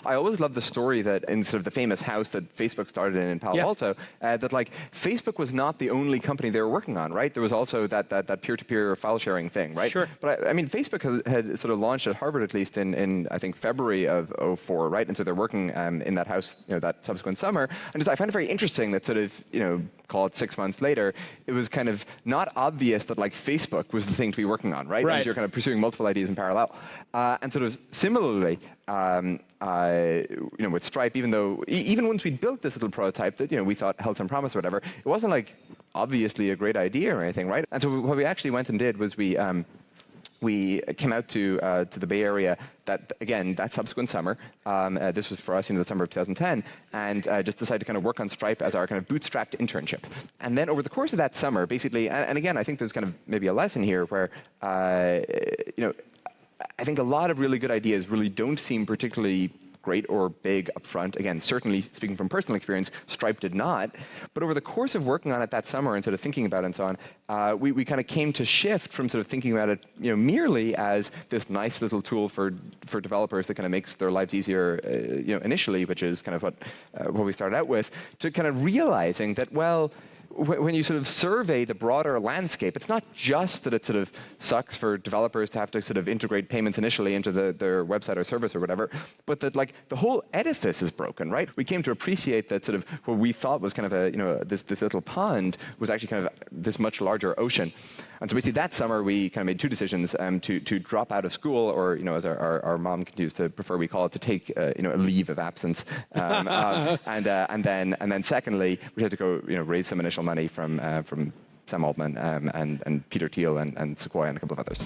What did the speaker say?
I always love the story that in sort of the famous house that Facebook started in Palo Alto, that like Facebook was not the only company they were working on, right? There was also that peer-to-peer file sharing thing, right? Sure. But I mean, Facebook had sort of launched at Harvard at least in I think February of '04, right? And so they're working in that house, that subsequent summer. And just, I find it very interesting that sort of, call it 6 months later, it was kind of not obvious that like Facebook was the thing to be working on, right? Right. Because you're kind of pursuing multiple ideas in parallel. And sort of similarly, with Stripe, even once we built this little prototype that we thought held some promise or whatever, it wasn't like obviously a great idea or anything, right? And so what we actually went and did was we came out to the Bay Area that subsequent summer. This was for us in the summer of 2010, and just decided to kind of work on Stripe as our kind of bootstrapped internship. And then over the course of that summer, basically, and again, I think there's kind of maybe a lesson here where, I think a lot of really good ideas really don't seem particularly great or big upfront. Again, certainly speaking from personal experience, Stripe did not. But over the course of working on it that summer and sort of thinking about it and so on, we kind of came to shift from sort of thinking about it merely as this nice little tool for developers that kind of makes their lives easier initially, which is kind of what we started out with, to kind of realizing that, well, when you sort of survey the broader landscape, it's not just that it sort of sucks for developers to have to sort of integrate payments initially into their website or service or whatever, but that like the whole edifice is broken, right? We came to appreciate that sort of what we thought was kind of this little pond was actually kind of this much larger ocean. And so basically that summer we kind of made two decisions to drop out of school, or as our mom continues to prefer we call it, to take a leave of absence, and then secondly we had to go raise some initial money from Sam Altman and Peter Thiel and Sequoia and a couple of others.